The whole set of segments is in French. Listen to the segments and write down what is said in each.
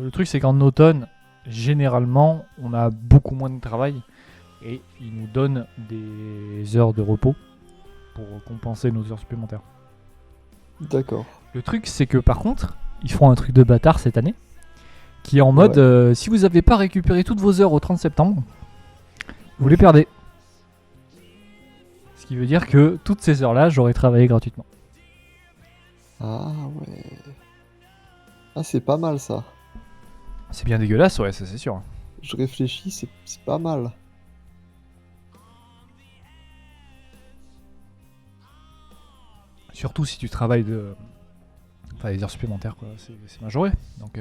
le truc, c'est qu'en automne, généralement, on a beaucoup moins de travail et ils nous donnent des heures de repos pour compenser nos heures supplémentaires. D'accord. Le truc, c'est que par contre, ils feront un truc de bâtard cette année qui est en mode si vous n'avez pas récupéré toutes vos heures au 30 septembre, vous les perdez. Ce qui veut dire que toutes ces heures-là, j'aurais travaillé gratuitement. Ah ouais. Ah, c'est pas mal ça. C'est bien dégueulasse, ouais, ça c'est sûr. Je réfléchis, c'est pas mal. Surtout si tu travailles les heures supplémentaires, quoi. C'est majoré. Donc,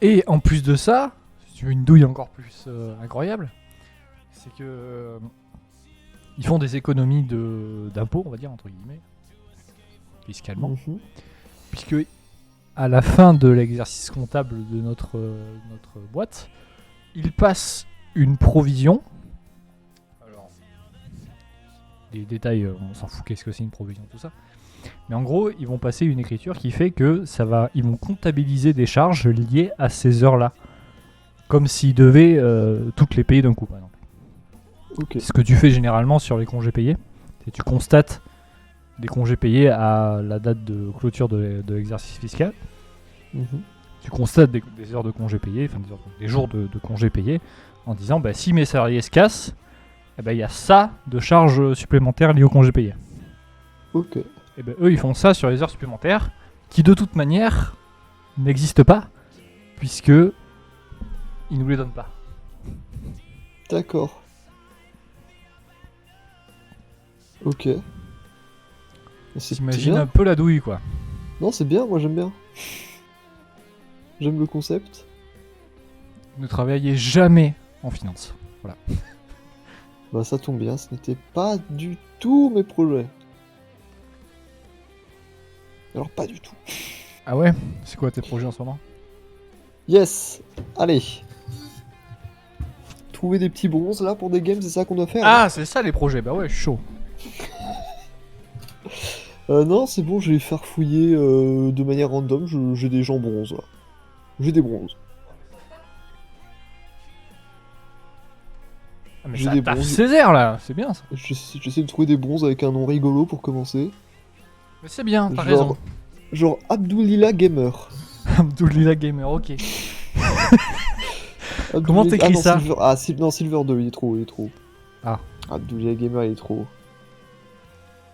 Et en plus de ça, si tu veux une douille encore plus incroyable, c'est que ils font des économies d'impôts, on va dire, entre guillemets, fiscalement. Mhm. Puisque à la fin de l'exercice comptable de notre boîte, ils passent une provision. Alors, les détails, on s'en fout, qu'est-ce que c'est une provision, tout ça. Mais en gros, ils vont passer une écriture qui fait que ils vont comptabiliser des charges liées à ces heures-là. Comme s'ils devaient toutes les payer d'un coup, par exemple. Ok. C'est ce que tu fais généralement sur les congés payés. C'est tu constates des congés payés à la date de clôture de l'exercice fiscal. Mhm. Tu constates des heures de congés payés, enfin des jours de congés payés, en disant bah, si mes salariés se cassent, eh ben, y a ça de charges supplémentaires liées aux congés payés. Ok. Et ben, eux, ils font ça sur les heures supplémentaires, qui de toute manière n'existent pas, puisque ils nous les donnent pas. D'accord. Ok. C'est T'imagines bien. un peu la douille, quoi. Non, c'est bien, moi j'aime bien. J'aime le concept. Ne travaillez jamais en finance. Voilà. Bah ça tombe bien, ce n'était pas du tout mes projets. Alors pas du tout. Ah ouais? C'est quoi tes projets en ce moment? Yes. Allez. Trouver des petits bronzes là pour des games, c'est ça qu'on doit faire. Ah, c'est ça les projets. Bah ouais, chaud. Non, c'est bon, je vais faire fouiller de manière random. J'ai des gens bronzes là. J'ai des bronzes. Ah, mais J'ai ça des taffe bronzes. Césaire là, c'est bien ça. J'essaie de trouver des bronzes avec un nom rigolo pour commencer. Mais c'est bien, t'as raison. Genre Abdoulila Gamer. Abdoulila Gamer, ok. Comment t'écris ça? Non, Silver 2, il est trop. Ah. Abdoulila Gamer, il est trop.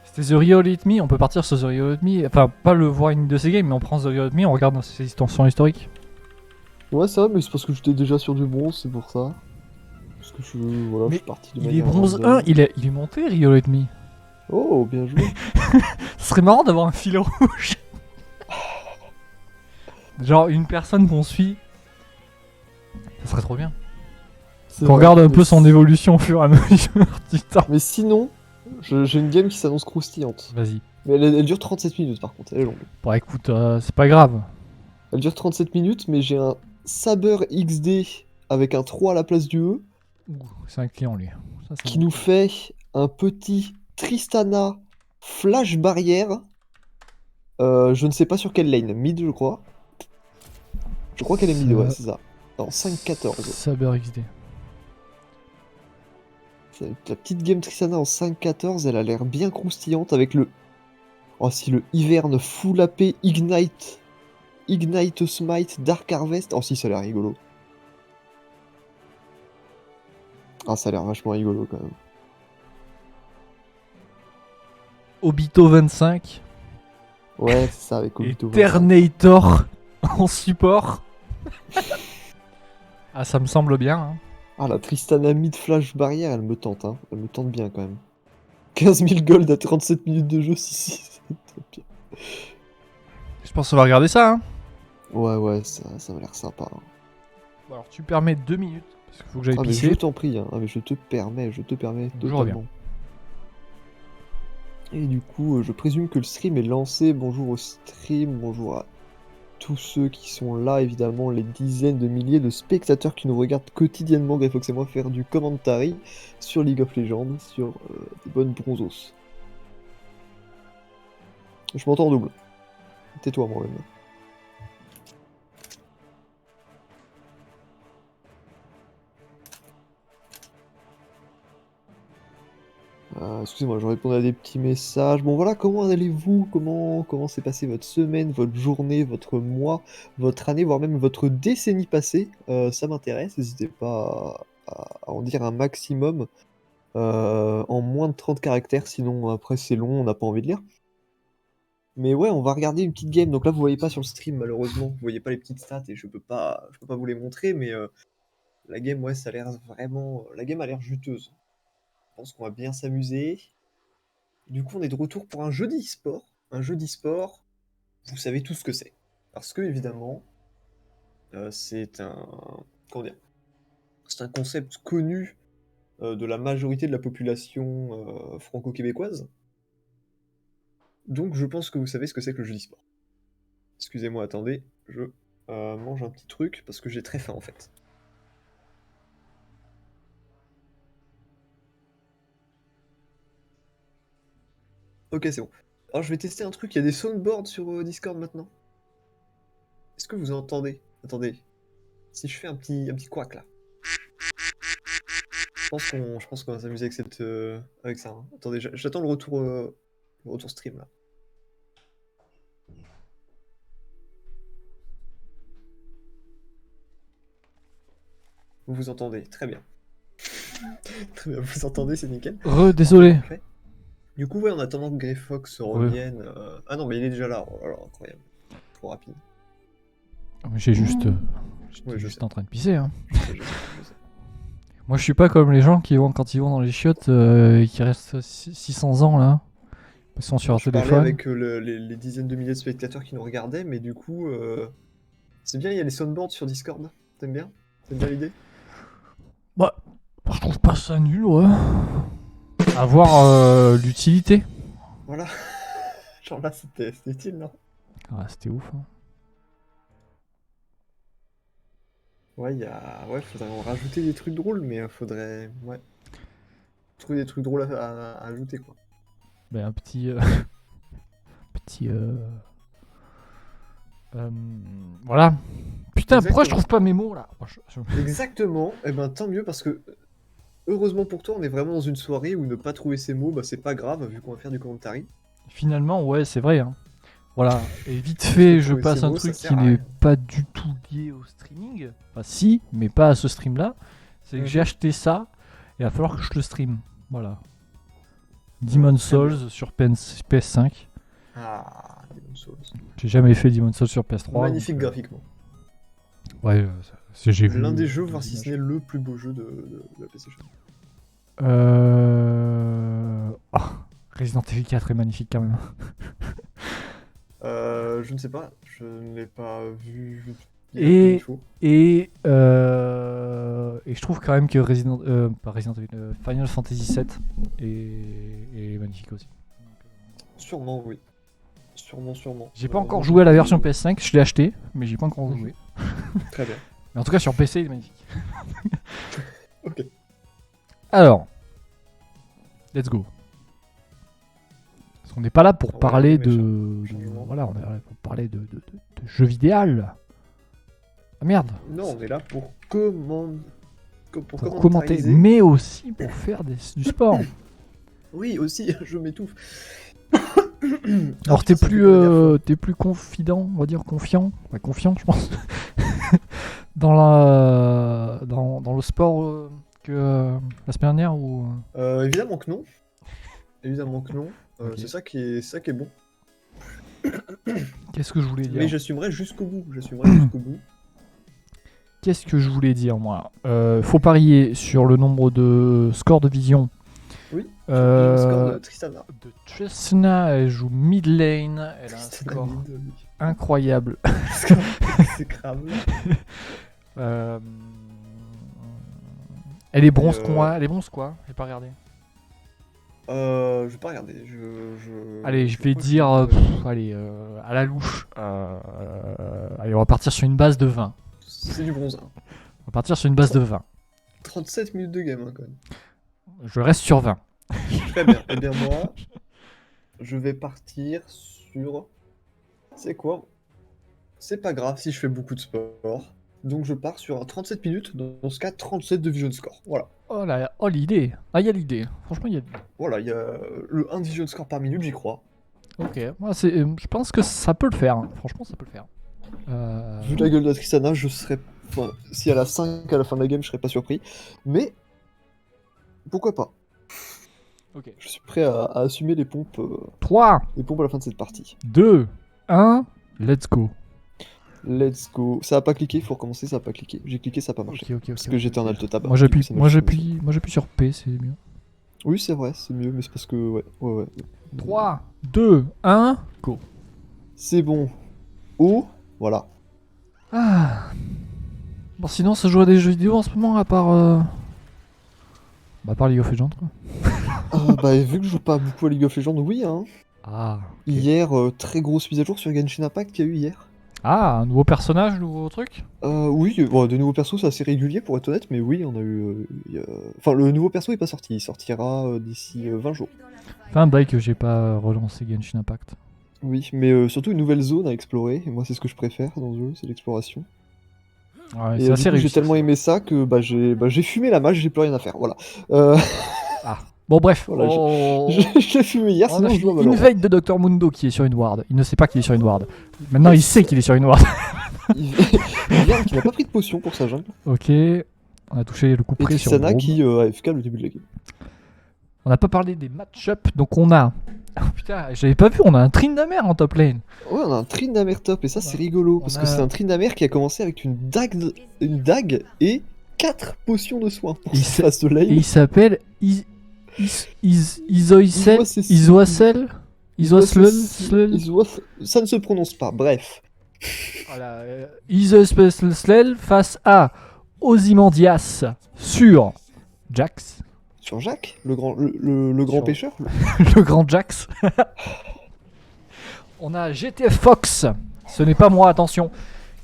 C'était The Real Hit Me, on peut partir sur The Real Hit Me. Enfin, pas le voir une de ces games, mais on prend The Real Hit Me, on regarde ses extensions historiques. Ouais, c'est vrai, mais c'est parce que j'étais déjà sur du bronze, c'est pour ça. Parce que je Mais suis parti de Il est manière bronze random. 1, il est monté Real Hit Me. Oh, bien joué. Ce serait marrant d'avoir un fil rouge. Genre une personne qu'on suit. Ça serait trop bien. C'est Qu'on vrai, regarde un mais peu son évolution au fur et à mesure du temps. Mais sinon, j'ai une game qui s'annonce croustillante. Vas-y. Mais elle dure 37 minutes par contre, elle est longue. Bon écoute, c'est pas grave. Elle dure 37 minutes, mais j'ai un Saber XD avec un 3 à la place du E Ouh, c'est un client lui. Ça, qui nous fait un petit Tristana flash barrière. Je ne sais pas sur quelle lane, mid je crois. Je crois qu'elle est mid, ouais, c'est ça. En 5-14. Saber XD. La petite game Tristana en 5-14, elle a l'air bien croustillante avec le... Oh si, le Hiverne full AP Ignite Smite Dark Harvest. Oh si, ça a l'air rigolo. Ah, ça a l'air vachement rigolo quand même. Obito 25. Ouais, c'est ça avec Et Obito. Ternator en support. Ah, ça me semble bien. Hein. Ah, la Tristana mid flash barrière, elle me tente, hein. Elle me tente bien quand même. 15 000 gold à 37 minutes de jeu, si, c'est trop bien. Je pense qu'on va regarder ça. Hein. Ouais, ça m'a l'air sympa. Hein. Bon, alors tu permets 2 minutes. Parce qu'il faut que j'aille Ah, mais pisser. je t'en prie, hein. Ah, mais je te permets Je totalement. reviens. Et du coup, je présume que le stream est lancé. Bonjour au stream, bonjour à tous ceux qui sont là, évidemment, les dizaines de milliers de spectateurs qui nous regardent quotidiennement, Greyfox et moi, faire du commentary sur League of Legends, sur des bonnes bronzos. Je m'entends en double. Tais-toi moi-même. Alors, excusez-moi, je répondais à des petits messages. Bon, voilà, comment allez-vous? Comment s'est passée votre semaine, votre journée, votre mois, votre année, voire même votre décennie passée? Ça m'intéresse, n'hésitez pas à en dire un maximum, en moins de 30 caractères, sinon après c'est long, on n'a pas envie de lire. Mais ouais, on va regarder une petite game. Donc là, vous voyez pas sur le stream, malheureusement. Vous voyez pas les petites stats et je peux pas vous les montrer, mais la game, ouais, ça a l'air vraiment. La game a l'air juteuse. Je pense qu'on va bien s'amuser. Du coup, on est de retour pour un jeu d'e-sport. Un jeu d'e-sport, vous savez tout ce que c'est. Parce que, évidemment, c'est un. Comment dire? C'est un concept connu de la majorité de la population franco-québécoise. Donc, je pense que vous savez ce que c'est que le jeu d'e-sport. Excusez-moi, attendez, je mange un petit truc parce que j'ai très faim en fait. Ok, c'est bon. Alors, je vais tester un truc. Il y a des soundboards sur Discord maintenant. Est-ce que vous entendez? Attendez. Si je fais un petit couac là. Je pense qu'on va s'amuser avec ça, hein. Attendez, j'attends le retour stream là. Vous vous entendez? Très bien. Très bien, vous entendez, c'est nickel. Désolé. Parfait. Du coup, ouais, en attendant que Greyfox revienne. Ah non, mais il est déjà là. Oh là là, incroyable. Trop rapide. J'ai juste. Ouais, J'étais je juste sais. en train de pisser. Hein. Je sais. Moi, je suis pas comme les gens qui vont, quand ils vont dans les chiottes, qui restent 600 ans là. Ils sont sur Non, leur je parlais téléphone. avec les dizaines de milliers de spectateurs qui nous regardaient, mais du coup, c'est bien, il y a les soundboards sur Discord. T'aimes bien? T'aimes bien l'idée? Bah, je trouve pas ça nul, ouais. Avoir l'utilité. Voilà. Genre là, c'était utile, non? Ah, c'était ouf. Hein. Ouais, faudrait en rajouter des trucs drôles, mais faudrait, ouais, trouver des trucs drôles à ajouter, quoi. Ben, un petit. petit. Voilà. Putain, pourquoi je Exactement. trouve pas mes mots là? Exactement. Et ben, tant mieux, parce que, heureusement pour toi, on est vraiment dans une soirée où ne pas trouver ces mots, bah, c'est pas grave, vu qu'on va faire du commentary. Finalement, ouais, c'est vrai. Hein. Voilà. Et vite Parce que fait, je trouver passe ces un mots, ça truc sert qui à n'est rien. pas du tout lié au streaming. Enfin, si, mais pas à ce stream là. C'est que j'ai acheté ça et il va falloir que je le stream. Voilà. Demon's Très bien. Souls sur PS5. Ah, Demon's Souls. J'ai jamais fait Demon's Souls sur PS3. Magnifique donc, graphiquement. Ouais, j'ai vu. L'un des jeux, voire des si ce images. n'est le plus beau jeu de la PlayStation. Oh, Resident Evil 4 est magnifique quand même. Je ne sais pas, je ne l'ai pas vu. Et je trouve quand même que pas Resident Evil, Final Fantasy VII est magnifique aussi. Sûrement, oui. Sûrement. J'ai pas encore joué à la version PS5, je l'ai acheté, mais j'ai pas encore joué. Très bien. Mais en tout cas sur PC il est magnifique. Ok. Alors, let's go. Parce qu'on n'est pas là pour Ouais, parler mais changement. voilà, on est là pour parler de jeux vidéo. Ah merde. Non, on est là pour Pour commenter, commentariser. mais aussi pour faire du sport. Oui, aussi, je m'étouffe. Alors Putain, ça fait combien t'es plus confident, on va dire confiant, confiant je pense, dans le sport que la semaine dernière ou Évidemment que non. Évidemment que non. Ok. C'est ça qui est bon. Qu'est-ce que je voulais dire Mais j'assumerai jusqu'au bout. Qu'est-ce que je voulais dire moi Faut parier sur le nombre de scores de vision. Oui. Le score de Tristana. De Tristana, elle joue mid lane, elle a un Tristana score mid, oui. incroyable. C'est grave. Elle est bronze Et, quoi Elle est bronze quoi J'ai pas regardé. Je vais pas regarder. Allez, je vais crois que dire je- à la louche. Allez, on va partir sur une base de 20. C'est du bronze. Hein. On va partir sur une base de 20. 37 minutes de game, hein, quand même. Je reste sur 20. Très bien. Eh bien, moi, je vais partir sur. C'est quoi? C'est pas grave si je fais beaucoup de sport. Donc je pars sur un 37 minutes, dans ce cas 37 de Vision Score. Voilà. Oh là, oh l'idée. Ah, il y a l'idée. Franchement, il y a l'idée. Voilà, il y a le 1 Vision Score par minute, j'y crois. Ok, moi, je pense que ça peut le faire. Hein. Franchement, ça peut le faire. Vu la gueule de la Tristana, je serais. Enfin, si elle a 5 à la fin de la game, je serais pas surpris. Mais. Pourquoi pas? Ok. Je suis prêt à assumer les pompes 3, à la fin de cette partie. 2, 1, let's go. Let's go. Ça a pas cliqué, faut recommencer, ça a pas cliqué. J'ai cliqué, ça a pas marché. Ok. Parce que j'étais en alt tab. Moi j'appuie sur P, c'est mieux. Oui, c'est vrai, c'est mieux, mais c'est parce que. Ouais. 3, 2, 1, go. C'est bon. Oh, voilà. Ah. Bon, sinon, ça joue à des jeux vidéo en ce moment, à part. Bah, à part League of Legends, quoi. Bah, vu que je joue pas beaucoup à League of Legends, oui, hein. Ah. Ok. Hier, très grosse mise à jour sur Genshin Impact qu'il y a eu hier. Ah, un nouveau personnage, nouveau truc. Oui, bon, de nouveaux persos, c'est assez régulier pour être honnête, mais oui, on a eu. Enfin, le nouveau perso est pas sorti, il sortira d'ici 20 jours. Fait un bail que j'ai pas relancé Genshin Impact. Oui, mais surtout une nouvelle zone à explorer, et moi c'est ce que je préfère dans ce jeu, c'est l'exploration. Ouais, Et c'est du assez coup, réussi. j'ai tellement aimé ça que j'ai fumé la mage, j'ai plus rien à faire, voilà. Euh, Bon, bref. Voilà, on... j'ai fumé hier, on sinon a je joue à fini Valorant. Invade de Dr Mundo qui est sur une ward. Il ne sait pas qu'il est sur une ward. Maintenant, il sait qu'il est sur une ward. Yvern qui n'a pas pris de potion pour sa jungle, Ok. On a touché le coup et près sur Tristana Braum. qui a AFK le début de la game. On n'a pas parlé des match-up, donc on a. Oh, putain, j'avais pas vu, on a un Tryndamere en top lane. Ouais, on a un Tryndamere top, et ça c'est rigolo, parce que c'est un Tryndamere qui a commencé avec une dague et 4 potions de soins pour sa phase de lane. Et il s'appelle Isoisel. Ça ne se prononce pas, bref. Voilà, Isoisel face à Ozymandias sur Jax. Sur Jacques, le grand pêcheur. Le grand Jax. On a GTF Fox, ce n'est pas moi, attention,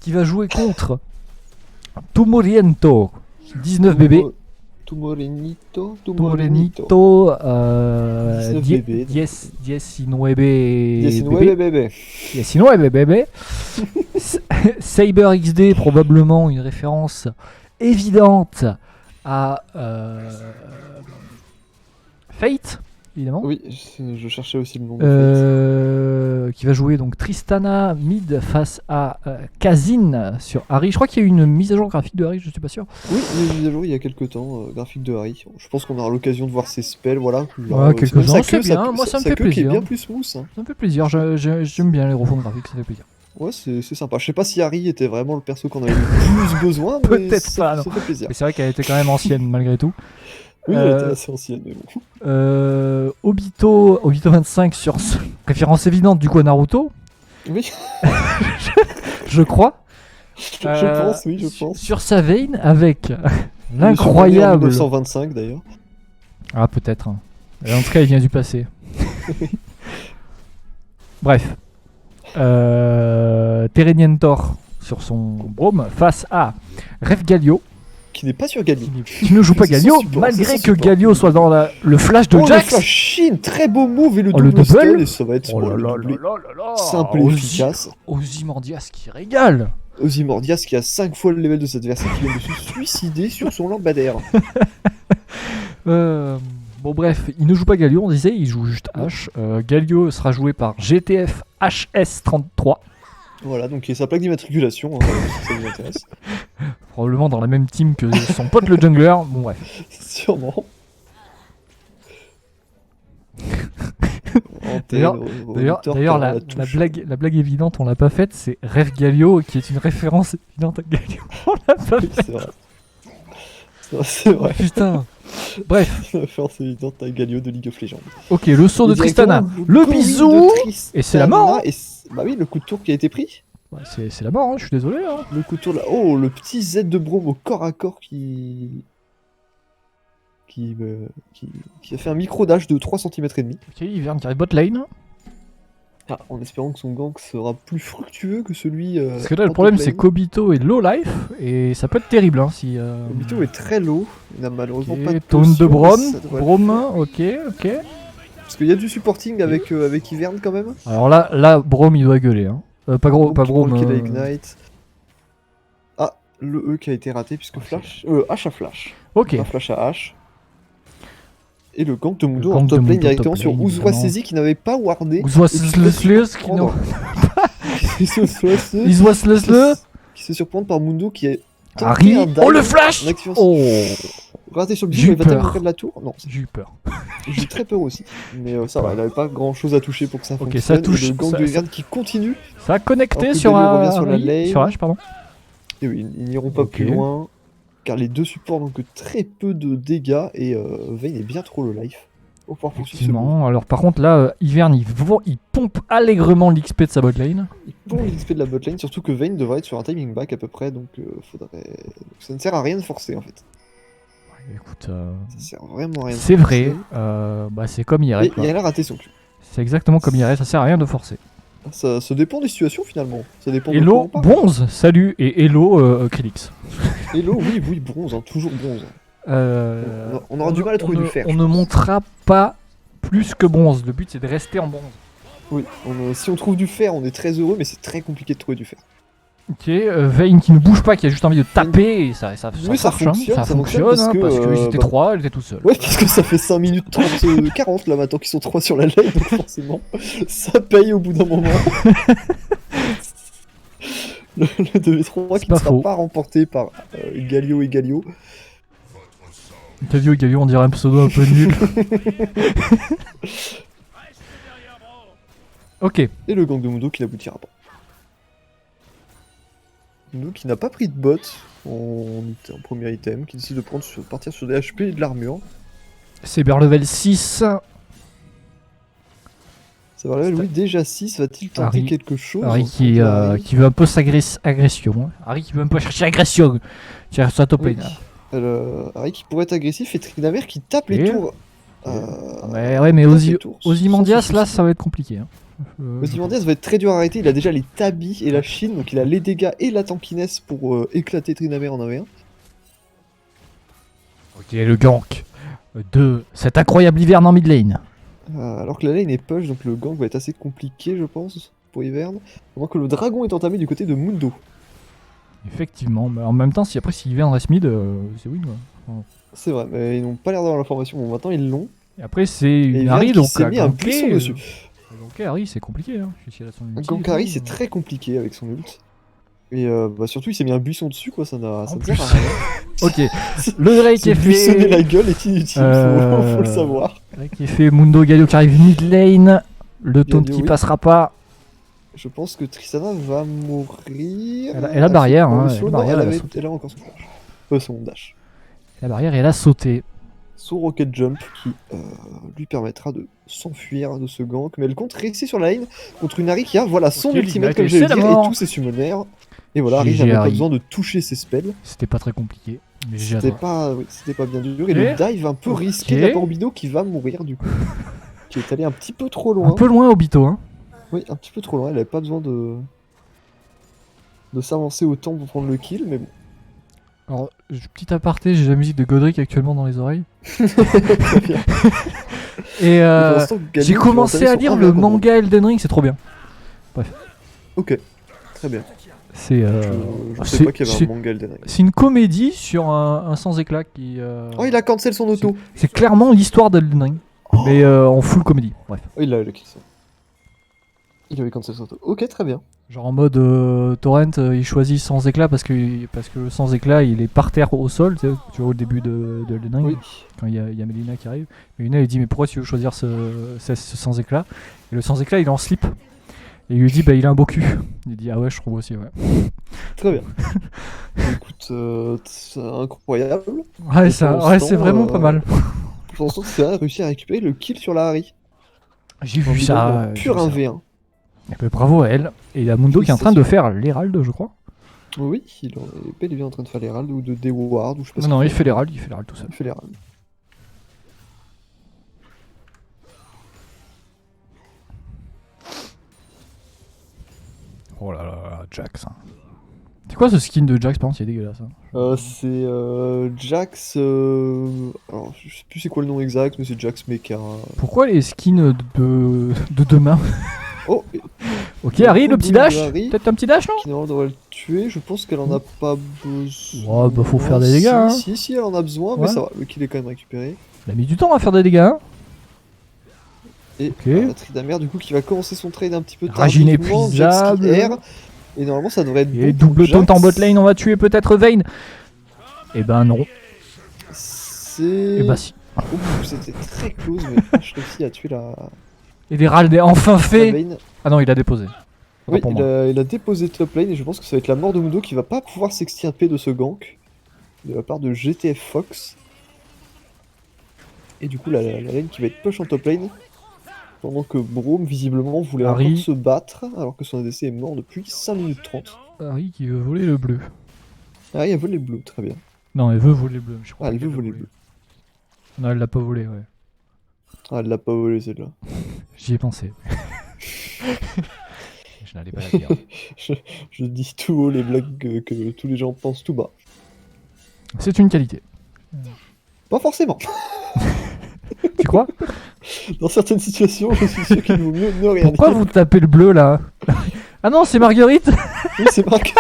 qui va jouer contre Tumoriento, 19 bébés. Tumorenito. 19 bébés. 19 bébé. 19 bébés. Saber XD, probablement une référence évidente à Fate, évidemment. Oui, je cherchais aussi le nom de Qui va jouer donc Tristana mid face à Kazin sur Harry. Je crois qu'il y a eu une mise à jour graphique de Harry, je suis pas sûr. Oui, il y a une mise à jour il y a quelques temps, graphique de Harry. Je pense qu'on aura l'occasion de voir ses spells, voilà. Quelques-uns, c'est bien, moi ça me fait plaisir. Est bien plus smooth. Hein. Ça me fait plaisir, j'aime bien les refonds graphiques, ça fait plaisir. Ouais, c'est sympa. Je sais pas si Harry était vraiment le perso qu'on avait le plus besoin, mais peut-être pas, non. Ça fait plaisir. Mais c'est vrai qu'elle était quand même ancienne malgré tout. Oui, elle était assez ancienne, mais bon. Obito 25 sur référence évidente du coup à Naruto. Oui. Je crois. Je pense, oui, je pense. Sur sa veine avec l'incroyable. 1925 d'ailleurs. Ah, peut-être. Hein. En tout cas, il vient du passé. Bref. Terenientor sur son Braum face à Ref Galio. Qui n'est pas sur Galio. Qui ne joue pas Galio, malgré que Galio soit dans le flash de Jax. Le flash in, très beau move et le double stun, et ça va être simple et efficace. Ozymandias qui régale. Ozymandias qui a 5 fois le level de cet adversaire qui vient de se suicider sur son lampadaire. Bon bref, il ne joue pas Galio, on disait, il joue juste H. Galio sera joué par GTF HS33. Voilà, donc il y a sa plaque d'immatriculation, hein, si ça vous intéresse. Probablement dans la même team que son pote le jungler, bon bref. Sûrement. D'ailleurs la blague évidente, on l'a pas faite, c'est Ref Galio, qui est une référence évidente à Galio. On l'a pas faite. C'est vrai. Putain. Bref. Référence évidente à Galio de League of Legends. Ok, le saut de Tristana, le bisou, et c'est la mort. Bah oui, le coup de tour qui a été pris. Ouais, c'est la mort, hein, je suis désolé. Hein. Le coup de tour là. Oh, le petit Z de Braum au corps à corps qui a fait un micro dash de 3 cm et demi. Ok, il vient de tirer bot lane. Ah, en espérant que son gank sera plus fructueux que celui. Parce que là, le problème, c'est qu'Obito est low life et ça peut être terrible. Hein, si, Obito est très low, il n'a malheureusement pas de taunt de potion, Braum, ok. Parce qu'il y a du supporting avec Yvern quand même. Alors là Braum il doit gueuler. Hein. Pas Braum. Ignite. Ah, Le E qui a été raté puisque flash... H à flash. Ok. Pas flash à H. Et le gank de Mundo Le en gank de top lane Mundo directement top sur lane, Uzwa évidemment. Sezi qui n'avait pas wardé. Uzwa et qui se laisse Sezi qui surprendre. Qui se surprend par Mundo qui est tenté Harry. un dive Oh le flash en activant Oh raté sur le J'ai bidon, eu il va tellement peur. près de la tour. Non, J'ai eu peur. j'ai très peur aussi. Mais ça va, il avait pas grand chose à toucher pour que ça Ok, fonctionne. ça touche, Et le gang ça- de Egan qui continue. Ça a connecté Alors que sur Galio revient sur la Harry, lane. sur H, pardon. Et oui, ils n'iront pas Ok. plus loin. Car les deux supports n'ont que très peu de dégâts. Et Vayne est bien trop low life. Pour pouvoir poursuivre ce move. Effectivement. Alors par contre là, Ivern il pompe allègrement l'XP de sa botlane. Il pompe l'XP de la botlane, surtout que Vayne devrait être sur un timing back à peu près. Donc ça ne sert à rien de forcer en fait. Écoute, Ça sert vraiment à rien de c'est forcer. vrai. Bah, c'est comme Et IRL. il a raté son cul. C'est exactement comme IRL, ça sert à rien de forcer. Ça dépend des situations finalement. Ça dépend de Hello, quoi on parle. bronze, salut, et hello, Krillix. Hello, oui, bronze, hein, toujours bronze. On aura du mal à trouver du fer. On ne montera pas plus que bronze. Le but c'est de rester en bronze. Oui, si on trouve du fer, on est très heureux, mais c'est très compliqué de trouver du fer. Ok, Vayne qui ne bouge pas, qui a juste envie de taper, et ça Oui, ça marche, hein, fonctionne, ça ça fonctionne, fonctionne parce parce que, qu'ils étaient 3, elle était tout seul. Ouais, parce que ça fait 5 minutes 30, 40 là maintenant qu'ils sont 3 sur la lane, donc forcément, ça paye au bout d'un moment. le 2v3 qui pas ne sera faux. pas remporté par Galio et Galio. Galio, on dirait un pseudo un peu nul. Ok, Et le gang de Mundo qui n'aboutira pas. Mundo qui n'a pas pris de bot en premier item, qui décide de partir sur des HP et de l'armure. c'est vers level 6. Ça va level, oui, déjà 6, va-t-il tenter Harry- quelque chose Harry qui veut un peu agression. Hein. Harry qui veut un peu chercher agression. Tiens, ça top Oui. lane. Harry qui pourrait être agressif et Tryndamere qui tape Et les tours. Mais tape les tours sans Ozymandias souci. là ça va être compliqué. Hein. Ozymandias va être très dur à arrêter, il a déjà les tabis et la chine, donc il a les dégâts et la tankiness pour éclater Tryndamere en 1v1. Ok, le gank de cet incroyable hiverne en mid lane. Alors que la lane est push, donc le gank va être assez compliqué je pense pour Ivern. Pendant que le dragon est entamé du côté de Mundo. Effectivement, mais en même temps, si hiverne reste mid, c'est win. Quoi. C'est vrai, mais ils n'ont pas l'air d'avoir l'information, bon maintenant ils l'ont. Et après, c'est Et une Ivern Harry, qui donc s'est mis un ganker, buisson dessus. Donc Harry, c'est compliqué. Hein. Je suis à son ulti, Gank et Harry tout. c'est très compliqué avec son ult. Et surtout il s'est mis un buisson dessus quoi, ça ne plus. sert à rien. Ok, le Drake Se est buissonner fait. la gueule est inutile, faut le savoir. Drake est fait. Mundo Galio qui arrive mid lane. Le taunt Galio, qui oui. passera pas. Je pense que Tristana va mourir. Elle a barrière, hein, elle, elle a barrière, elle a avait- sauté. elle a encore son flash. Son dash. La barrière, elle a sauté. Son rocket jump qui lui permettra de s'enfuir de ce gank. Mais elle compte rester sur la lane contre une Harry qui a voilà, son Ok, ultimate l'ignite, comme et j'allais c'est dire la et mort. tous ses summonaires. Et voilà, Harry GG n'avait pas Harry. besoin de toucher ses spells. C'était pas très compliqué. Mais j'ai C'était adoré. pas bien dur. Et Ok. le dive un peu Ok. risqué de la part Obido qui va mourir du coup. Qui est allé un petit peu trop Un loin. peu loin, Obito. Hein. Oui, un petit peu trop loin. Elle avait pas besoin de s'avancer autant pour prendre le kill, mais bon. Alors, petit aparté, j'ai la musique de Godric actuellement dans les oreilles. Très bien. Et Pour l'instant, Galio j'ai qui commencé va à entamer lire son le 1v1 combo. manga Elden Ring, c'est trop bien. Ok, très bien. C'est Je c'est- sais pas qu'il y avait c'est- un manga Elden Ring. c'est une comédie sur un sans éclat qui. Oh, il a cancel son auto. C'est clairement l'histoire d'Elden Ring, mais en full comédie. Bref. Oh, il a kill ça. Il avait cancel son auto. Ok, très bien. Genre en mode Torrent, il choisit sans éclat parce que le sans éclat il est par terre au sol, tu vois au début de Elden Ring, Oui. quand il y a Melina qui arrive. Melina elle dit mais pourquoi tu veux choisir ce sans éclat? Et le sans éclat il est en slip. Et il lui dit bah il a un beau cul. Il dit ah ouais je trouve aussi ouais. Très bien. Écoute, c'est incroyable. Ouais, Et ça, pour ouais l'instant, c'est vraiment pas mal. Pour l'instant, c'est a réussi à récupérer le kill sur la Harry. J'ai vu ça. Pur j'ai vu 1v1. ça. Eh ben, bravo à elle. Et il y a Mundo qui est en train de faire l'Hérald je crois. Oui, il est bel et bien en train de faire l'Herald ou de Deward ou je sais pas ce Non qu'il il fait l'Hérald tout seul. Il fait l'Herald. Oh là là, Jax. Hein. C'est quoi ce skin de Jax par contre, il est dégueulasse. Hein. C'est Jax. Alors, je sais plus c'est quoi le nom exact, mais c'est Jax Mecha. Pourquoi les skins de demain Oh, Ok, Harry, le petit Boum de dash. Harry. Peut-être un petit dash, non? Qui normalement devrait le tuer. Je pense qu'elle en a pas besoin. Ouais, bah faut faire des dégâts, hein. Si, elle en a besoin, Ouais. mais ça va. Le kill est quand même récupéré. Il a mis du temps à faire des dégâts, hein. Et Ok. la Tryndamere, du coup, qui va commencer son trade un petit peu Rage tardivement. inépuisable. Jet ski R. Et normalement, ça devrait être Et bon pour double taunt en Jax. bot lane, on va tuer peut-être Vayne. Eh ben non. C'est. Eh bah si. Ouh, c'était très close, mais je réussis à tuer la Et l'Herald est enfin fait. Vayne. Ah non, il a déposé. Oui, Autant pour il moi. a déposé top lane et je pense que ça va être la mort de Mundo qui va pas pouvoir s'extirper de ce gank de la part de GTF Fox. Et du coup, la lane qui va être push en top lane. Pendant que Braum, visiblement, voulait Harry. encore se battre alors que son ADC est mort depuis 5 minutes 30. Harry qui veut voler le bleu. Ah, il a volé le bleu, très bien. Non, elle veut voler le bleu. Je crois Ah, pas elle veut qu'elle voler l'a le bleu. Non, elle l'a pas volé, ouais. Ah, elle l'a pas volé celle-là. J'y ai pensé. Je n'allais pas la dire. Je dis tout haut les blagues que tous les gens pensent tout bas. C'est une qualité. Pas forcément. Tu crois? Dans certaines situations, je suis sûr qu'il vaut mieux ne rien Pourquoi dire. vous tapez le bleu là? Ah non, c'est Marguerite. Oui, c'est marqué.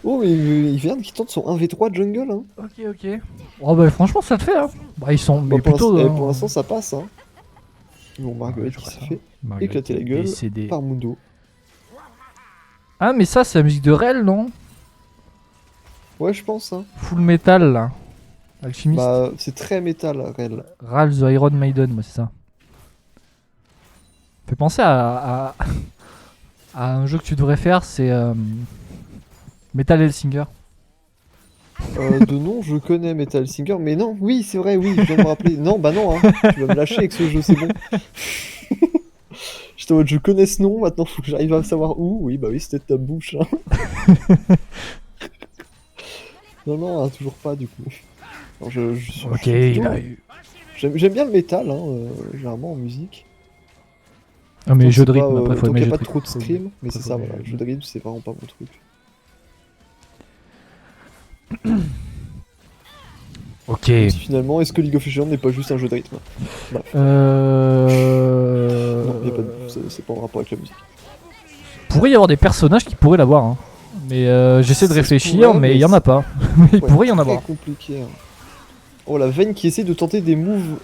Oh, mais Ivern qui tente son 1v3 jungle. Hein. Ok. Oh bah franchement, ça te fait, hein. Bah ils sont mais Bah, pour plutôt. l'instant- pour l'instant, ça passe. Hein. Bon, Marguerite je qui crois s'est ça. fait Marguerite éclater la est gueule décédée. par Mundo. Ah mais ça, c'est la musique de Rel, non? Ouais, je pense. Hein. Full metal là. Alchimiste. Bah, c'est très métal, Rel. Ral the Iron Maiden, moi c'est ça. Fait penser à un jeu que tu devrais faire, c'est Metal Hellsinger. De nom, je connais Metal Singer, mais non, oui, c'est vrai, oui, je viens de me rappeler. Non, bah non, hein. Tu vas me lâcher avec ce jeu, c'est bon. J'étais en mode, je connais ce nom, maintenant faut que j'arrive à savoir où. Oui, bah oui, c'était de ta bouche. Hein. Non, hein, toujours pas du coup. Alors, Ok, je suis il plutôt- a eu. J'aime bien le métal, hein, généralement en musique. Ah mais Tant jeu que de c'est pas, rythme, après faut tant aimer qu'il les n'y a pas trucs. trop de scream, mais c'est faut ça, aimer voilà. les- Le jeu de rythme, c'est vraiment pas mon truc. Ok. Même si finalement, est-ce que League of Legends n'est pas juste un jeu de rythme? Bref, non, y a pas de... c'est pas en rapport avec la musique. Pourrait y avoir des personnages qui pourraient l'avoir, hein. Mais j'essaie de Ça se réfléchir, pourrait, mais mais il y en a pas. Mais il Ouais, pourrait y en très avoir. compliqué. Hein. Oh, la Vayne qui essaie de tenter des moves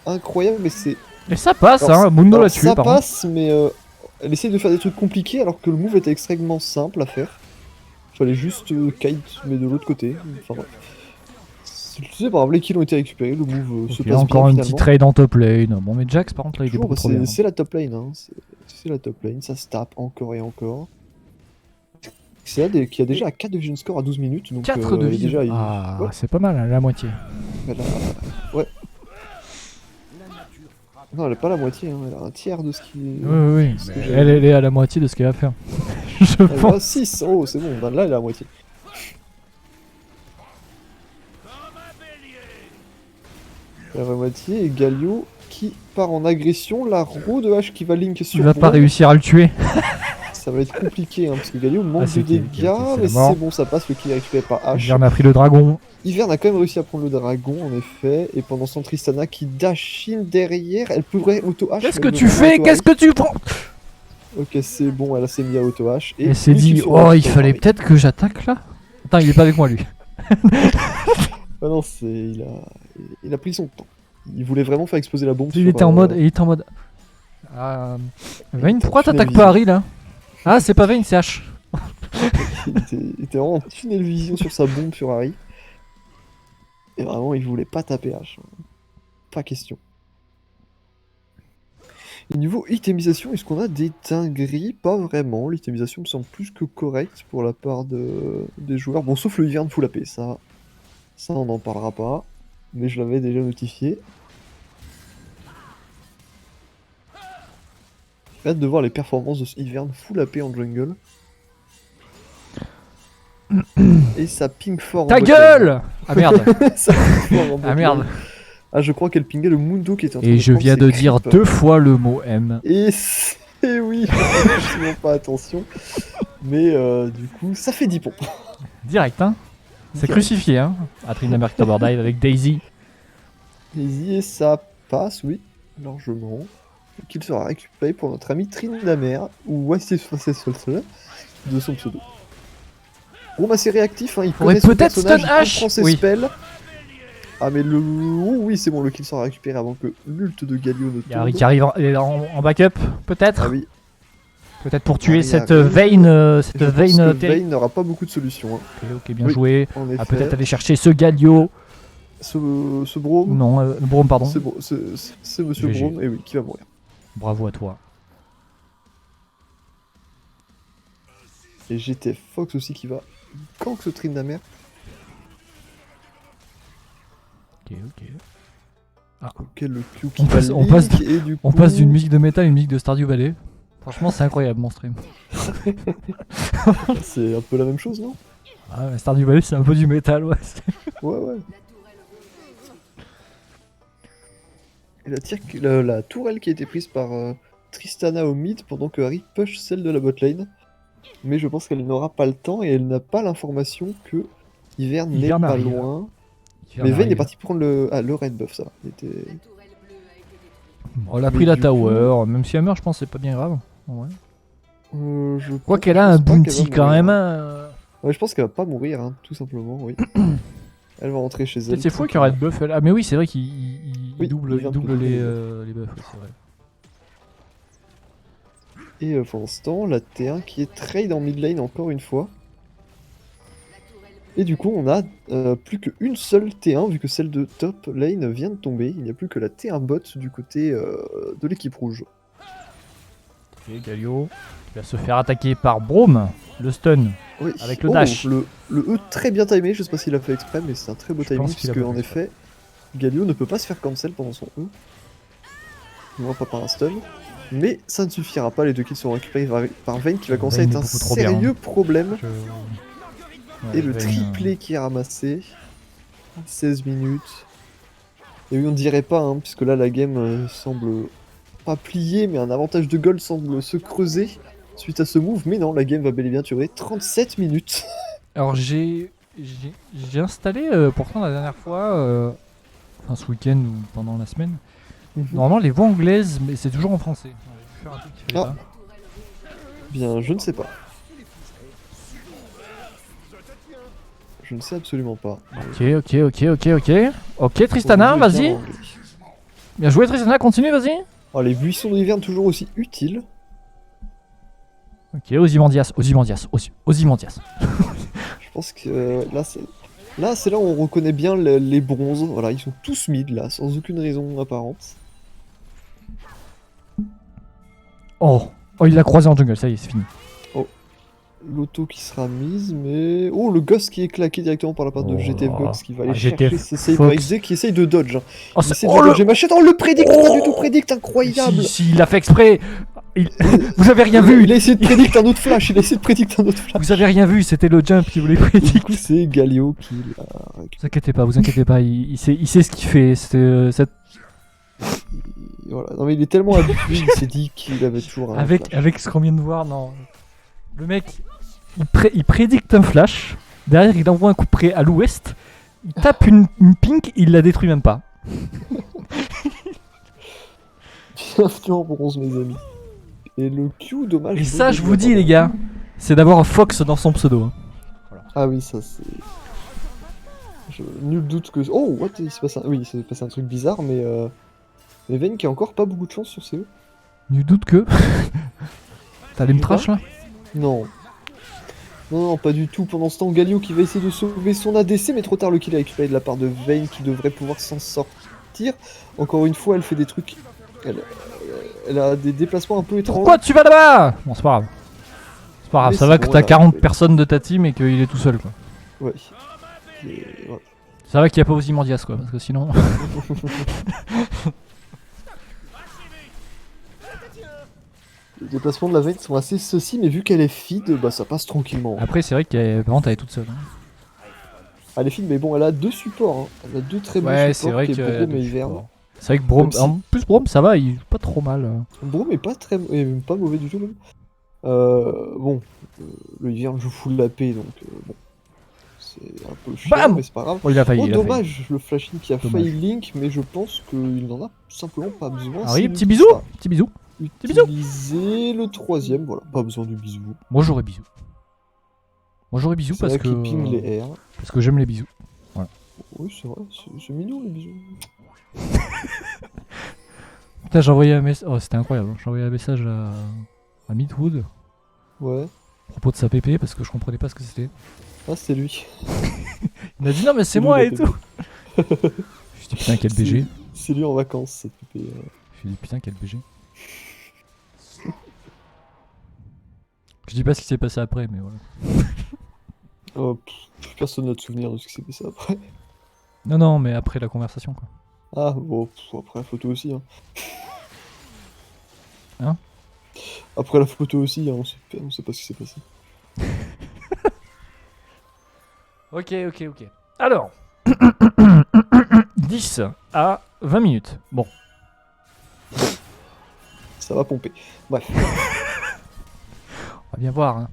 incroyables, mais c'est... Et ça passe, Alors, hein. Mundo alors, l'a tué ça par contre. passe, mais elle essaie de faire des trucs compliqués alors que le move était extrêmement simple à faire. Fallait juste kite, mais de l'autre côté. Enfin bref. Tu sais, par exemple, les kills ont été récupérés, le move se Ok, passe encore bien un finalement. petit trade en top lane. Bon, mais Jax par contre là il est Toujours, beaucoup bah, trop bien. c'est la top lane, hein. C'est la top lane, ça se tape encore et encore. C'est là qu'il y a déjà 4 de vision score à 12 minutes. Donc, 4 de vie. déjà, Ah, ouais, c'est pas mal, hein, la moitié. elle a... Ouais. Non, elle a pas la moitié, hein. Elle a un tiers de ce qui est... Oui. ce que Mais j'ai- elle est à la moitié de ce qu'elle va faire. Je Elle pense. a 6, oh c'est bon, bah, là elle a la moitié. Elle a la moitié et Galio qui part en agression, la roue de hache qui va link sur Il va pas Braum. réussir à le tuer. Ça va être compliqué hein, parce que Galio manque Ah, de c'est dégâts, ok, c'est mais la mort. c'est bon, ça passe, le kill est récupéré par H. Ivern a pris le dragon. Ivern a quand même réussi à prendre le dragon en effet, et pendant ce temps Tristana qui dash in derrière, elle pourrait auto-H. Qu'est-ce mais que elle tu ne fais? auto-H. Qu'est-ce que tu prends? Ok, c'est bon, elle s'est mis à auto-H. Elle s'est l'équipe dit, sur oh, H, il ça fallait pareil. peut-être que j'attaque là. Attends, il est pas avec moi lui. Ah non, il a pris son temps. Il voulait vraiment faire exploser la bombe. Il sur, était en mode. Il était en mode. Vayne, pourquoi tunnel t'attaques vision. pas Harry là? Ah, c'est pas Vayne, c'est H. il était vraiment en tunnel vision sur sa bombe sur Harry. Et vraiment, il voulait pas taper H. Pas question. Et niveau itemisation, est-ce qu'on a des dingueries? Pas vraiment. L'itemisation me semble plus que correcte pour la part des joueurs. Bon, sauf le Ivern full AP, ça on n'en parlera pas. Mais je l'avais déjà notifié. J'ai hâte de voir les performances de ce Ivern full AP en jungle. Et ça ping fort en Ta bot gueule! lane. Ah merde. Ça ping fort en bot Ah merde. lane. Ah, je crois qu'elle pingait le Mundo qui était en train Et de je prendre viens ses de dire creeps. 2 fois le mot M. Et c'est oui, absolument pas attention. Mais du coup, ça fait 10 pompes. Direct, hein. C'est crucifié, hein. À Tryndamere Dive avec Daisy. Et ça passe, oui, largement. qu'il sera récupéré pour notre ami Tryndamere, ou Wassif de son pseudo. Bon, assez réactif, hein, il Faudrait connaît son peut-être personnage, stun il Ash. comprend ses Oui. spells. Ah mais le... Oh, oui, c'est bon, le kill sera récupéré avant que l'ult de Galio ne Il y a Harry tombe. qui arrive en backup, peut-être. Ah oui, Peut-être pour tuer Harry cette arrive. Vayne. je pense que Vayne n'aura pas beaucoup de solutions. Hein. Ok, bien Oui, joué. en Ah, effet. peut-être aller chercher ce Galio. Ce Braum, Non, Braum, pardon. c'est Monsieur GG. Braum, et oui, qui va mourir. Bravo à toi. Et GTF Fox aussi qui va gank ce Tryndamere. Ok. Auquel le Q qui On va passe- on passe link, et du On coup... passe d'une musique de métal à une musique de Stardew Valley. Franchement, c'est incroyable mon stream. C'est un peu la même chose, non? Ah, mais Stardew Valley, c'est un peu du métal, ouais. Ouais. Et la tourelle qui a été prise par Tristana au mid pendant que Harry push celle de la botlane. Mais je pense qu'elle n'aura pas le temps et elle n'a pas l'information que Ivern n'est Ivern pas arrive. loin. Mais Vayne est parti prendre le red buff, ça. Il était... On a Mais pris la du tower, même si elle meurt, je pense que c'est pas bien grave. Ouais. je Quoi pense- qu'elle je a un pense pas qu'elle bounty va quand mourir, même. hein. Ouais, je pense qu'elle va pas mourir, hein, tout simplement, oui. Elle va rentrer chez elle. C'est fou qu'il y aurait de buff. Ah, mais oui, c'est vrai qu'il Oui, double, il vient de double doubler les buffs, oui, c'est vrai. Et pour l'instant, la T1 qui est trade en mid lane encore une fois. Et du coup, on a plus qu'une seule T1, vu que celle de top lane vient de tomber. Il n'y a plus que la T1 bot du côté de l'équipe rouge. Ok, Galio qui va se faire attaquer par Braum, le stun. Oui. Avec le dash. Le E très bien timé, je sais pas s'il a fait exprès, mais c'est un très beau Je timing, pense qu'il a puisque pas en fait effet, Galio ne peut pas se faire cancel pendant son E. Non, pas par un stun. Mais ça ne suffira pas, les deux kills sont récupérés par Vayne, qui va commencer à Vayne être est un beaucoup trop bien, sérieux problème. Ouais, Et le Vayne, triplé qui est ramassé. 16 minutes. Et oui, on dirait pas, hein, puisque là la game semble pas plier, mais un avantage de gold semble se creuser suite à ce move. Mais non, la game va bel et bien durer 37 minutes. Alors j'ai installé pourtant la dernière fois, enfin ce week-end ou pendant la semaine, normalement les voix anglaises, mais c'est toujours en français. J'ai dû faire un truc qu'il fallait Ah. pas. Bien, je ne sais pas. Je ne sais absolument pas. Ok, Tristana, vas-y. Bien joué Tristana, continue, vas-y. Oh, les buissons d'hiverne toujours aussi utiles. Ok, Ozymandias. Je pense que là, c'est là où on reconnaît bien les bronzes. Voilà, ils sont tous mid là, sans aucune raison apparente. Oh, il l'a croisé en jungle, ça y est, c'est fini. L'auto qui sera mise, mais... Oh, le Ghost qui est claqué directement par la part de Oh GTF là. Fox qui va aller GTF chercher ses save Fox. XD qui essaye de dodge. Hein. Oh, Il c'est- essaie oh, de le- dodger Machette. Oh, le prédict, pas du tout prédict, incroyable. Si, il a fait exprès. Vous avez rien vu. Il a essayé de prédict un autre flash, il a essayé de prédict un autre flash. Vous avez rien vu, c'était le jump qui voulait Et du prédire. coup, c'est Galio qui l'a récupéré. Vous inquiétez pas, il sait ce qu'il fait. Voilà. Non, mais il est tellement habitué, il s'est dit qu'il avait toujours un flash. Avec ce qu'on vient de voir, non. Le mec, il prédicte un flash. Derrière, il envoie un coup près à l'ouest. Il tape une pink, il la détruit même pas. Bienvenue en bronze, mes amis. Et le Q, dommage. Et ça, je vous dis, les gars, c'est d'avoir un Fox dans son pseudo. Hein. Ah oui, ça c'est... Nul doute que... Oh, what? Il s'est passé un... Oui, il s'est passé un truc bizarre, mais... Vayne qui a encore pas beaucoup de chance sur ses E. Nul doute que. T'allais me trash là? Non. Non, pas du tout. Pendant ce temps, Galio qui va essayer de sauver son ADC, mais trop tard, le kill est récupéré de la part de Vayne qui devrait pouvoir s'en sortir. Encore une fois, elle fait des trucs... Elle a des déplacements un peu étranges. Pourquoi tu vas là-bas? Bon, c'est pas grave. C'est pas grave, Mais ça c'est va bon, que t'as elle a 40 fait. personnes de ta team et qu'il est tout seul quoi. Ouais. Ouais. Ça va qu'il n'y a pas Ozymandias quoi, parce que sinon. Les déplacements de la Vayne sont assez ceux-ci, mais vu qu'elle est feed, bah ça passe tranquillement. Après, c'est vrai que par contre, elle est toute seule. Hein. Elle est feed, mais bon, elle a deux supports. Hein. Elle a deux très bons Ouais, c'est supports, vrai qui que. est Braum et Ivern. C'est vrai que Braum. Même si- En plus, Braum, ça va, il joue pas trop mal. Braum est pas très, est pas mauvais du tout même. Bon, le Ivern joue full la paix, donc bon, C'est un peu chiant, Bam mais c'est pas grave. Oh, il a failli. Oh, il a failli. dommage, le flashing qui a Dommage. failli Link, mais je pense qu'il n'en a simplement pas besoin. Ah oui, C'est petit lui qui bisou. sera Petit bisou. Utiliser le troisième, voilà, pas besoin du bisou. Moi j'aurais bisou. Moi j'aurais bisou C'est parce vrai que. qu'il ping les airs. Parce que j'aime les bisous. Oui, c'est vrai, c'est mignon les bisous. Putain, j'ai envoyé un message. Oh, c'était incroyable. J'ai envoyé un message à Midwood Ouais. à propos de sa pépé parce que je comprenais pas ce que c'était. Ah, c'est lui. Il m'a dit non, mais c'est lui, moi la et pépé. tout. Je dis putain, quel BG. C'est lui en vacances, cette pépé. Je dis putain, quel BG. Je dis pas ce qui s'est passé après, mais voilà. Oh, personne n'a de souvenir de ce qui s'est passé après. Non, non, mais après la conversation quoi. Ah, bon, après la photo aussi. Hein Après la photo aussi, on sait pas ce qui s'est passé. Ok. Alors, 10 à 20 minutes. Bon, Ça va pomper. Bref. on va bien voir. Hein.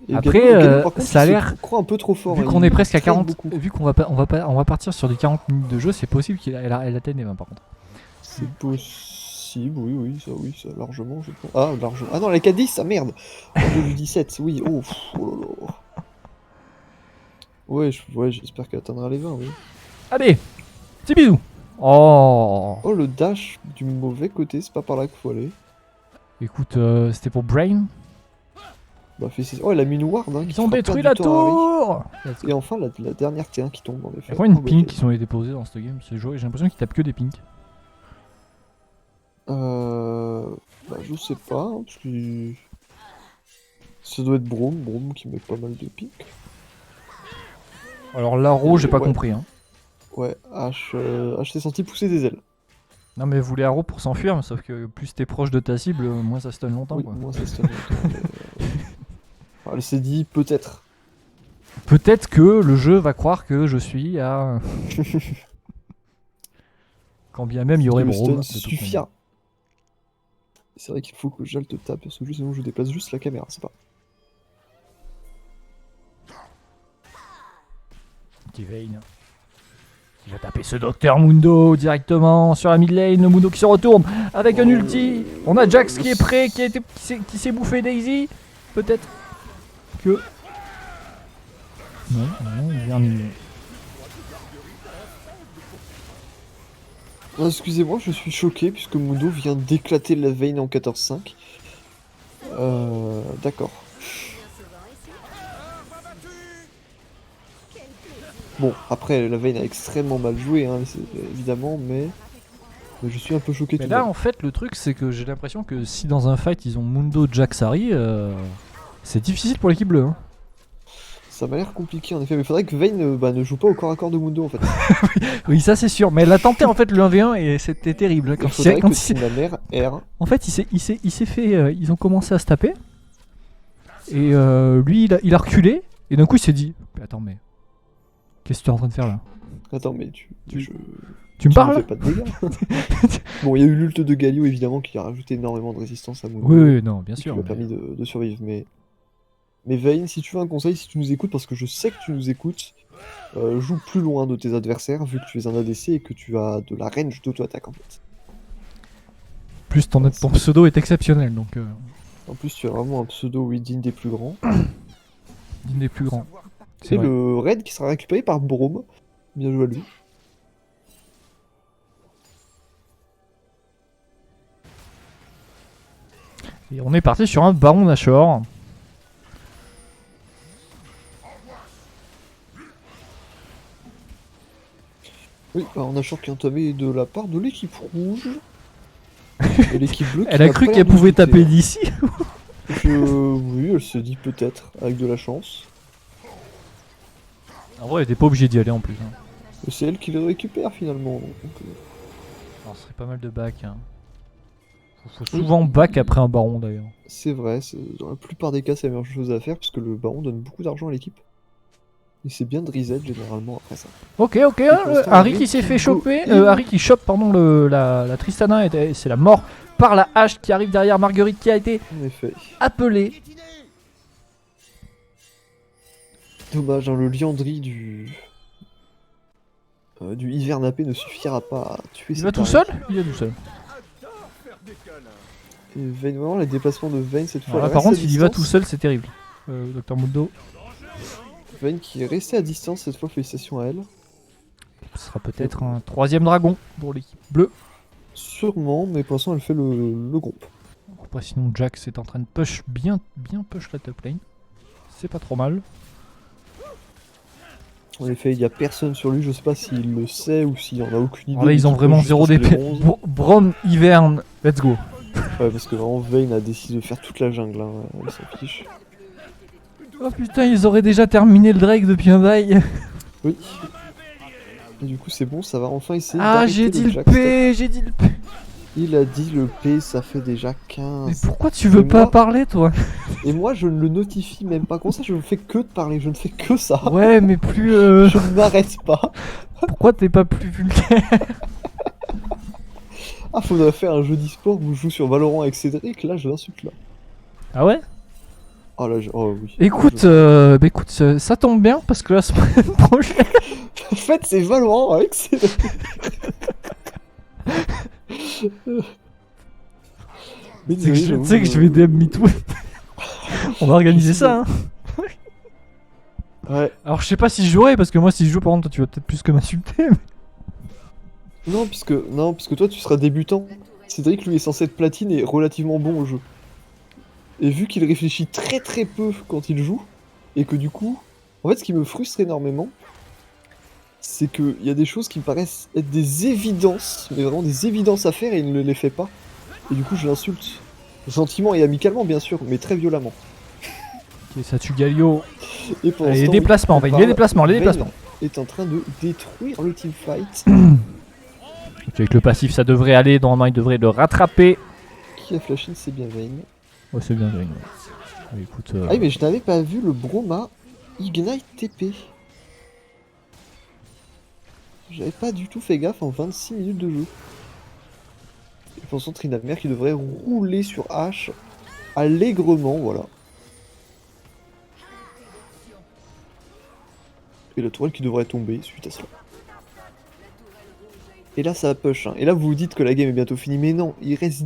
Et Après, Gallo, par contre, ça a il se l'air- croit un peu trop fort. Vu hein, qu'on il est presque à traîne 40, beaucoup. vu qu'on va partir sur du 40 minutes de jeu, c'est possible elle atteigne les 20 par contre. C'est possible, oui, ça largement, je pense. Ah, largement. Ah non, elle a qu'à 10, ah merde. On a du 17, oui, oh, oh là là. Ouais, j'espère qu'elle atteindra les 20, oui. Allez, petit bisou. Oh, Oh, le dash du mauvais côté, c'est pas par là qu'il faut aller. écoute, c'était pour Brain. Bah, oh, elle a mis une ward, hein, qui Ils ont fera détruit perdre la du temps à Harry. tour. Et enfin, la dernière T1 qui tombe, en effet. Il y a combien de Oh, pings bah, qui sont été posés dans ce game? C'est joué. J'ai l'impression qu'il tape que des pings. Bah, je sais pas, hein, parce que... Ça doit être Braum qui met pas mal de piques. Alors l'Aro, j'ai pas Ouais. compris. Hein. Ouais, H s'est senti pousser des ailes. Non mais vous les Aro pour s'enfuir, mais sauf que plus t'es proche de ta cible, moins ça stun longtemps. Oui, Quoi. moi ça se tient longtemps, mais, elle s'est dit peut-être. Peut-être que le jeu va croire que je suis à. Quand bien même il y aurait le Braum. stun suffira. C'est vrai qu'il faut que j'aille te tape ce jeu, sinon je déplace juste la caméra, c'est pas. Qui Vayne. Il va taper ce Docteur Mundo directement sur la mid lane. Le Mundo qui se retourne avec un ulti. On a Jax qui est prêt, qui s'est bouffé Daisy. Peut-être que. Non, il vient mignon. Ah, excusez-moi, je suis choqué puisque Mundo vient d'éclater la Vayne en 14-5. D'accord. Bon, après, la Vayne a extrêmement mal joué, hein, évidemment, mais je suis un peu choqué Mais tout là, de même. en fait, le truc, c'est que j'ai l'impression que si dans un fight ils ont Mundo, Jax, Harry, c'est difficile pour l'équipe bleue. Hein. Ça m'a l'air compliqué en effet, mais il faudrait que Vayne ne joue pas au corps à corps de Mundo en fait. Oui, ça c'est sûr. Mais elle a tenté en fait le 1v1 et c'était terrible. Il Quand faudrait quand que sa mère R. En fait, il s'est fait. Ils ont commencé à se taper. Et lui, il a reculé. Et d'un coup, il s'est dit mais attends, mais. Qu'est-ce que tu es en train de faire là? Attends, mais Tu me tu me parles? fais pas de dégâts. Bon, il y a eu l'ult de Galio évidemment qui a rajouté énormément de résistance à Mundo. Oui, non, bien qui sûr. lui a mais- permis de survivre. Mais Vayne, si tu veux un conseil, si tu nous écoutes, parce que je sais que tu nous écoutes, joue plus loin de tes adversaires vu que tu es un ADC et que tu as de la range d'auto-attaque en fait. Plus ton pseudo est exceptionnel. Donc, En plus, tu as vraiment un pseudo Widin des plus grands. l'une des plus grands. C'est vrai. le raid qui sera récupéré par Braum. Bien joué à lui. Et on est parti sur un Baron Nashor. Oui, bah, on a choc qui est entamé de la part de l'équipe rouge. Et l'équipe bleue qui Elle a n'a cru pas qu'elle l'air de pouvait douter, taper hein. d'ici. Oui, elle s'est dit peut-être, avec de la chance. En vrai, elle était pas obligée d'y aller en plus. Hein. Et c'est elle qui le récupère finalement. Donc, Alors, ce serait pas mal de back. Hein. Faut souvent back après un Baron d'ailleurs. c'est vrai, dans la plupart des cas, c'est la meilleure chose à faire puisque le baron donne beaucoup d'argent à l'équipe. Et c'est bien de reset généralement après ça. Ok, pour l'instant, Harry qui s'est fait choper, Harry qui chope pardon la Tristana, et c'est la mort par la hache qui arrive derrière Marguerite qui a été En effet. appelée. Dommage, hein, le liandry du Hivernapé ne suffira pas à tuer Il va cet tout arrêt. seul? Il va tout seul. Et Vayne, vraiment, les déplacements de Vayne cette fois. Alors là, elle par reste contre, à s'il y va distance. tout seul, c'est terrible. Docteur Mundo, Vayne qui est resté à distance cette fois, félicitations à elle. ce sera peut-être un troisième dragon pour l'équipe bleue. Sûrement, mais pour l'instant elle fait le groupe. Après, sinon, Jax est en train de push bien push la top lane. C'est pas trop mal. En effet, il n'y a personne sur lui, je sais pas s'il le sait ou s'il en a aucune idée. Alors là, ils ont mais vraiment juste zéro parce que DP. les 11. Brom, Hiverne, let's go. Ouais, parce que vraiment Vayne a décidé de faire toute la jungle, hein. Elle s'en fiche. Oh putain, ils auraient déjà terminé le Drake depuis un bail. Oui. Et du coup c'est bon, ça va enfin essayer Ah, d'arrêter j'ai dit le Jax. P, j'ai dit le P. Il a dit le P, ça fait déjà Mais 15. pourquoi tu veux Et pas moi- parler, toi? Et moi je ne le notifie même pas. Comment ça je ne fais que de parler, je ne fais que ça. Ouais, mais plus. Je ne m'arrête pas. Pourquoi t'es pas plus vulgaire? Ah, faudrait faire un jeu d'e-sport où je joue sur Valorant avec Cédric, là je l'insulte là. Ah ouais? Oh là, oh oui. Écoute, ça tombe bien parce que la semaine prochaine. En fait c'est Valorant avec Cédric. Mais Tu sais que désolé, je, j'avoue, tu sais que je vais DM MeToo. On va organiser ça, hein. Ouais. Alors je sais pas si je jouerai parce que moi si je joue par contre toi tu vas peut-être plus que m'insulter. Non, puisque toi tu seras débutant. Cédric lui est censé être platine et relativement bon au jeu. Et vu qu'il réfléchit très très peu quand il joue, et que du coup, en fait ce qui me frustre énormément, c'est qu'il y a des choses qui me paraissent être des évidences, mais vraiment des évidences à faire et il ne les fait pas. Et du coup je l'insulte. Gentiment et amicalement bien sûr, mais très violemment. Ok, ça tue Galio. Et pour Allez, les l'instant, déplacements, on Vayne, parle, les déplacements, les Vayne déplacements. est en train de détruire le teamfight. Ok, avec le passif ça devrait aller, normalement il devrait le rattraper. Qui a flashé, c'est bien Vayne. Ouais c'est bien Vayne. Ouais, écoute, Ah oui, mais je n'avais pas vu le Broma Ignite TP. J'avais pas du tout fait gaffe en 26 minutes de jeu. Et pensons Tryndamere qui devrait rouler sur H allègrement, voilà. Et la tourelle qui devrait tomber suite à cela. Et là ça push, hein. Et là vous vous dites que la game est bientôt finie, mais non, il reste